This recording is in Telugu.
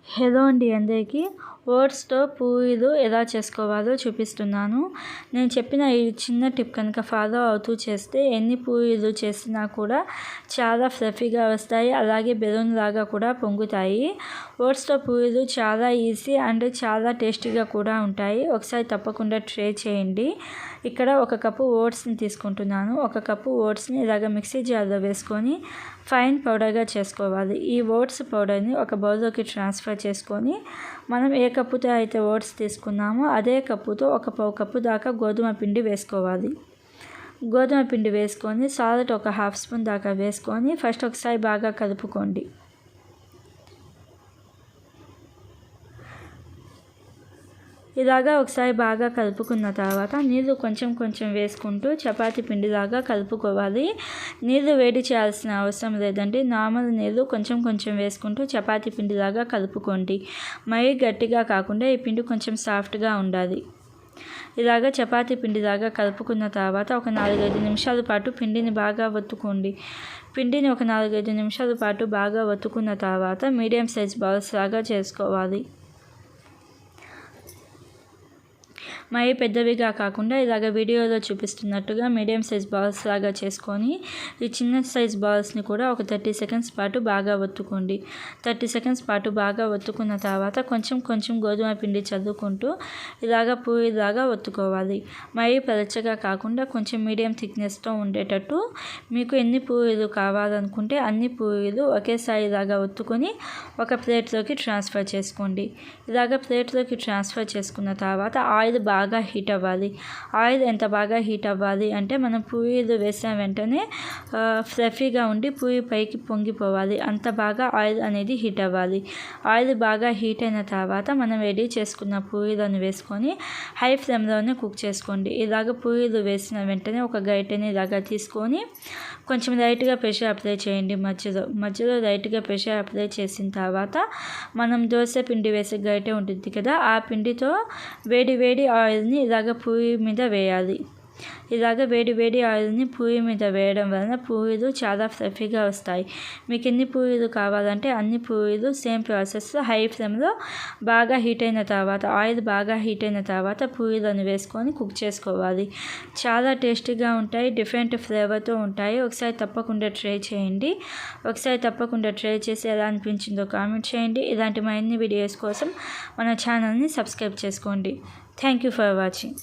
హలో అండి అందరికీ. ఓట్స్తో పూరీలు ఎలా చేసుకోవాలో చూపిస్తున్నాను. నేను చెప్పిన ఈ చిన్న టిప్ కనుక ఫాలో అవుతూ చేస్తే ఎన్ని పూరీలు చేసినా కూడా చాలా ఫ్లఫీగా వస్తాయి, అలాగే బెలూన్ లాగా కూడా పొంగుతాయి. ఓట్స్తో పూరీలు చాలా ఈజీ అండ్ చాలా టేస్టీగా కూడా ఉంటాయి. ఒకసారి తప్పకుండా ట్రై చేయండి. ఇక్కడ 1 కప్పు ఓట్స్ని తీసుకుంటున్నాను. 1 కప్పు ఓట్స్ని ఇలాగ మిక్సీ జార్లో వేసుకొని ఫైన్ పౌడర్గా చేసుకోవాలి. ఈ ఓట్స్ పౌడర్ని ఒక బౌల్లోకి ట్రాన్స్ఫర్ చేసుకొని మనం ఏ కప్పుతో అయితే ఓట్స్ తీసుకున్నామో అదే కప్పుతో 1 పావు కప్పు దాకా గోధుమ పిండి వేసుకోవాలి. గోధుమ పిండి వేసుకొని సాల్ట్ 1 హాఫ్ స్పూన్ దాకా వేసుకొని ఫస్ట్ ఒకసారి బాగా కలుపుకోండి. ఇలాగా ఒకసారి బాగా కలుపుకున్న తర్వాత నీళ్ళు కొంచెం వేసుకుంటూ చపాతీ పిండిలాగా కలుపుకోవాలి. నీళ్ళు వేడి చేయాల్సిన అవసరం లేదండి. నార్మల్ నీళ్ళు కొంచెం వేసుకుంటూ చపాతీ పిండిలాగా కలుపుకోండి. మరీ గట్టిగా కాకుండా ఈ పిండి కొంచెం సాఫ్ట్గా ఉండాలి. ఇలాగ చపాతీ పిండిలాగా కలుపుకున్న తర్వాత ఒక 4-5 నిమిషాల పాటు పిండిని బాగా ఒత్తుకోండి. పిండిని ఒక 4-5 నిమిషాల పాటు బాగా ఒత్తుకున్న తర్వాత మీడియం సైజ్ బాల్స్ లాగా చేసుకోవాలి. మరీ పెద్దవిగా కాకుండా ఇలాగ వీడియోలో చూపిస్తున్నట్టుగా మీడియం సైజ్ బాల్స్ లాగా చేసుకొని ఈ చిన్న సైజ్ బాల్స్ని కూడా ఒక 30 సెకండ్స్ పాటు బాగా ఒత్తుకోండి. 30 సెకండ్స్ పాటు బాగా ఒత్తుకున్న తర్వాత కొంచెం గోధుమ పిండి చల్లుకుంటూ ఇలాగ పూరీలాగా ఒత్తుకోవాలి. మరీ పలచగా కాకుండా కొంచెం మీడియం థిక్నెస్తో ఉండేటట్టు మీకు ఎన్ని పూరీలు కావాలనుకుంటే అన్ని పూరీలు ఒకేసారి ఇలాగా ఒత్తుకొని ఒక ప్లేట్లోకి ట్రాన్స్ఫర్ చేసుకోండి. ఇలాగ ప్లేట్లోకి ట్రాన్స్ఫర్ చేసుకున్న తర్వాత ఆయిల్ బాగా హీట్ అవ్వాలి. ఆయిల్ ఎంత బాగా హీట్ అవ్వాలి అంటే మనం పూరీలు వేసిన వెంటనే ఫ్లఫీగా ఉండి పూరి పైకి పొంగిపోవాలి. అంత బాగా ఆయిల్ అనేది హీట్ అవ్వాలి. ఆయిల్ బాగా హీట్ అయిన తర్వాత మనం రెడీ చేసుకున్న పూరీలను వేసుకొని హై ఫ్లేమ్లోనే కుక్ చేసుకోండి. ఇలాగ పూరీలు వేసిన వెంటనే ఒక గరిటెని ఇలాగా తీసుకొని కొంచెం లైట్గా ప్రెషర్ అప్లై చేయండి. మధ్యలో లైట్గా ప్రెషర్ అప్లై చేసిన తర్వాత మనం దోశ పిండి వేసే గరిటె ఉంటుంది కదా, ఆ పిండితో వేడి ఆయిల్ని ఇలాగ పూరి మీద వేయాలి. ఇలాగ వేడి ఆయిల్ని పూరి మీద వేయడం వలన పూరీలు చాలా ఫ్లఫీగా వస్తాయి. మీకు ఎన్ని పూరీలు కావాలంటే అన్ని పూరీలు సేమ్ ప్రాసెస్లో హై ఫ్లేమ్లో బాగా హీట్ అయిన తర్వాత ఆయిల్ బాగా హీట్ అయిన తర్వాత పూరీలను వేసుకొని కుక్ చేసుకోవాలి. చాలా టేస్టీగా ఉంటాయి, డిఫరెంట్ ఫ్లేవర్తో ఉంటాయి. ఒకసారి తప్పకుండా ట్రై చేయండి. ఒకసారి తప్పకుండా ట్రై చేసి ఎలా అనిపించిందో కామెంట్ చేయండి. ఇలాంటి మరిన్ని వీడియోస్ కోసం మన ఛానల్ని సబ్స్క్రైబ్ చేసుకోండి. Thank you for watching.